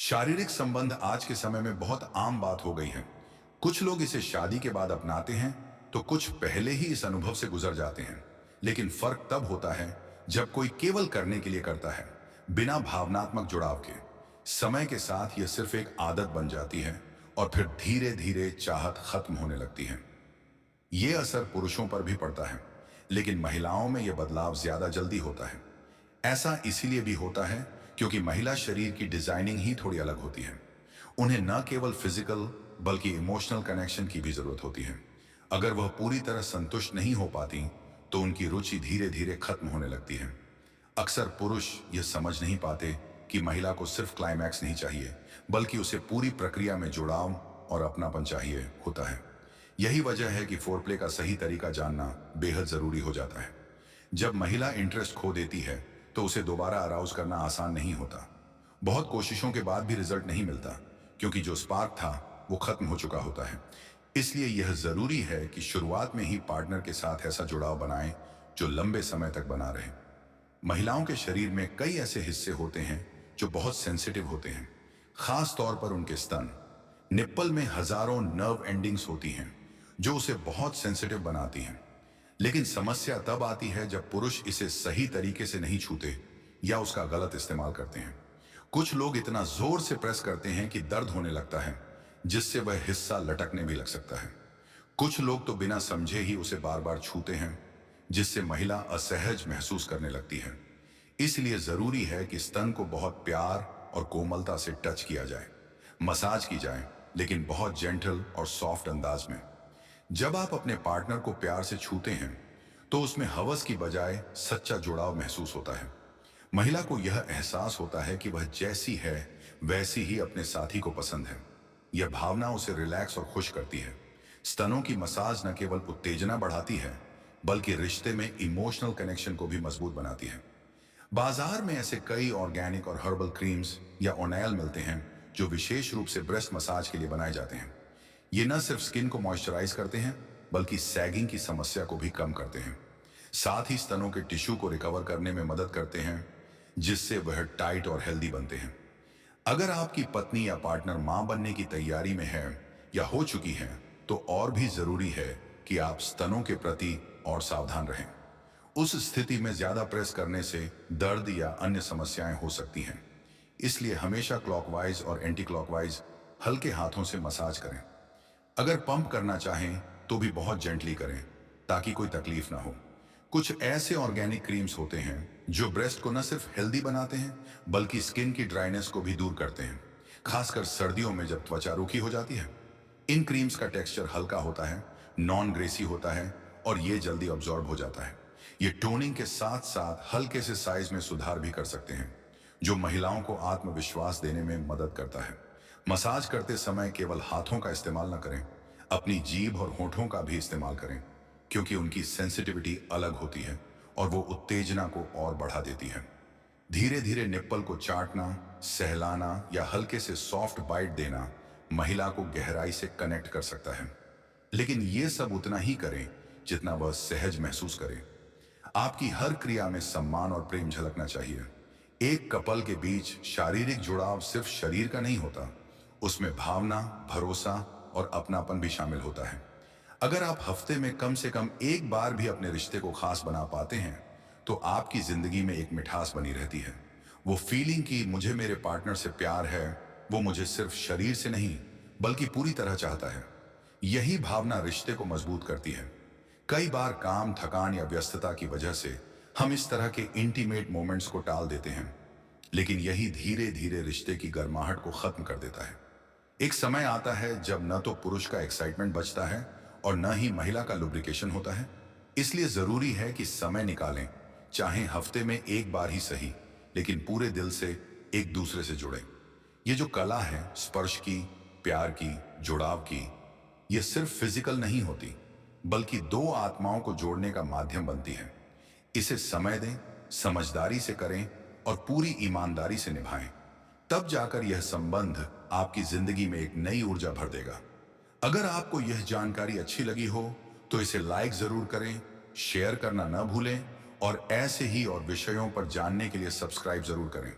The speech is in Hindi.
शारीरिक संबंध आज के समय में बहुत आम बात हो गई है। कुछ लोग इसे शादी के बाद अपनाते हैं तो कुछ पहले ही इस अनुभव से गुजर जाते हैं। लेकिन फर्क तब होता है जब कोई केवल करने के लिए करता है, बिना भावनात्मक जुड़ाव के। समय के साथ यह सिर्फ एक आदत बन जाती है और फिर धीरे धीरे चाहत खत्म होने लगती है। ये असर पुरुषों पर भी पड़ता है, लेकिन महिलाओं में यह बदलाव ज्यादा जल्दी होता है। ऐसा इसीलिए भी होता है क्योंकि महिला शरीर की डिजाइनिंग ही थोड़ी अलग होती है। उन्हें न केवल फिजिकल बल्कि इमोशनल कनेक्शन की भी जरूरत होती है। अगर वह पूरी तरह संतुष्ट नहीं हो पाती तो उनकी रुचि धीरे धीरे खत्म होने लगती है। अक्सर पुरुष यह समझ नहीं पाते कि महिला को सिर्फ क्लाइमैक्स नहीं चाहिए, बल्कि उसे पूरी प्रक्रिया में जुड़ाव और अपनापन चाहिए होता है। यही वजह है कि फोरप्ले का सही तरीका जानना बेहद जरूरी हो जाता है। जब महिला इंटरेस्ट खो देती है तो उसे दोबारा अराउज करना आसान नहीं होता। बहुत कोशिशों के बाद भी रिजल्ट नहीं मिलता, क्योंकि जो स्पार्क था वो खत्म हो चुका होता है। इसलिए यह जरूरी है कि शुरुआत में ही पार्टनर के साथ ऐसा जुड़ाव बनाएं जो लंबे समय तक बना रहे। महिलाओं के शरीर में कई ऐसे हिस्से होते हैं जो बहुत सेंसिटिव होते हैं, खास तौर पर उनके स्तन। निप्पल में हजारों नर्व एंडिंग्स होती हैं जो उसे बहुत सेंसिटिव बनाती हैं। लेकिन समस्या तब आती है जब पुरुष इसे सही तरीके से नहीं छूते या उसका गलत इस्तेमाल करते हैं। कुछ लोग इतना जोर से प्रेस करते हैं कि दर्द होने लगता है, जिससे वह हिस्सा लटकने भी लग सकता है। कुछ लोग तो बिना समझे ही उसे बार बार छूते हैं, जिससे महिला असहज महसूस करने लगती है। इसलिए जरूरी है कि स्तन को बहुत प्यार और कोमलता से टच किया जाए, मसाज की जाए, लेकिन बहुत जेंटल और सॉफ्ट अंदाज में। जब आप अपने पार्टनर को प्यार से छूते हैं तो उसमें हवस की बजाय सच्चा जुड़ाव महसूस होता है। महिला को यह एहसास होता है कि वह जैसी है वैसी ही अपने साथी को पसंद है। यह भावना उसे रिलैक्स और खुश करती है। स्तनों की मसाज न केवल उत्तेजना बढ़ाती है, बल्कि रिश्ते में इमोशनल कनेक्शन को भी मजबूत बनाती है। बाजार में ऐसे कई ऑर्गेनिक और हर्बल क्रीम्स या ओनाइल मिलते हैं जो विशेष रूप से ब्रेस्ट मसाज के लिए बनाए जाते हैं। ये न सिर्फ स्किन को मॉइस्चराइज करते हैं, बल्कि सैगिंग की समस्या को भी कम करते हैं। साथ ही स्तनों के टिश्यू को रिकवर करने में मदद करते हैं, जिससे वह टाइट और हेल्दी बनते हैं। अगर आपकी पत्नी या पार्टनर मां बनने की तैयारी में है या हो चुकी है, तो और भी जरूरी है कि आप स्तनों के प्रति और सावधान रहें। उस स्थिति में ज्यादा प्रेस करने से दर्द या अन्य समस्याएं हो सकती हैं। इसलिए हमेशा क्लॉकवाइज और एंटी क्लॉकवाइज हल्के हाथों से मसाज करें। अगर पंप करना चाहें तो भी बहुत जेंटली करें, ताकि कोई तकलीफ ना हो। कुछ ऐसे ऑर्गेनिक क्रीम्स होते हैं जो ब्रेस्ट को न सिर्फ हेल्दी बनाते हैं, बल्कि स्किन की ड्राइनेस को भी दूर करते हैं, खासकर सर्दियों में जब त्वचा रूखी हो जाती है। इन क्रीम्स का टेक्सचर हल्का होता है, नॉन ग्रेसी होता है और ये जल्दी ऑब्जॉर्ब हो जाता है। ये टोनिंग के साथ साथ हल्के से साइज में सुधार भी कर सकते हैं, जो महिलाओं को आत्मविश्वास देने में मदद करता है। मसाज करते समय केवल हाथों का इस्तेमाल न करें, अपनी जीभ और होठों का भी इस्तेमाल करें, क्योंकि उनकी सेंसिटिविटी अलग होती है और वो उत्तेजना को और बढ़ा देती है। धीरे धीरे निप्पल को चाटना, सहलाना या हल्के से सॉफ्ट बाइट देना महिला को गहराई से कनेक्ट कर सकता है। लेकिन ये सब उतना ही करें जितना वह सहज महसूस करे। आपकी हर क्रिया में सम्मान और प्रेम झलकना चाहिए। एक कपल के बीच शारीरिक जुड़ाव सिर्फ शरीर का नहीं होता, उसमें भावना, भरोसा और अपनापन भी शामिल होता है। अगर आप हफ्ते में कम से कम एक बार भी अपने रिश्ते को खास बना पाते हैं, तो आपकी जिंदगी में एक मिठास बनी रहती है। वो फीलिंग कि मुझे मेरे पार्टनर से प्यार है, वो मुझे सिर्फ शरीर से नहीं बल्कि पूरी तरह चाहता है। यही भावना रिश्ते को मजबूत करती है। कई बार काम, थकान या व्यस्तता की वजह से हम इस तरह के इंटीमेट मोमेंट्स को टाल देते हैं, लेकिन यही धीरे धीरे रिश्ते की गर्माहट को खत्म कर देता है। एक समय आता है जब न तो पुरुष का एक्साइटमेंट बचता है और न ही महिला का लुब्रिकेशन होता है। इसलिए जरूरी है कि समय निकालें, चाहे हफ्ते में एक बार ही सही, लेकिन पूरे दिल से एक दूसरे से जुड़ें। ये जो कला है स्पर्श की, प्यार की, जुड़ाव की, ये सिर्फ फिजिकल नहीं होती, बल्कि दो आत्माओं को जोड़ने का माध्यम बनती है। इसे समय दें, समझदारी से करें और पूरी ईमानदारी से निभाएं। तब जाकर यह संबंध आपकी जिंदगी में एक नई ऊर्जा भर देगा। अगर आपको यह जानकारी अच्छी लगी हो तो इसे लाइक जरूर करें, शेयर करना न भूलें और ऐसे ही और विषयों पर जानने के लिए सब्सक्राइब जरूर करें।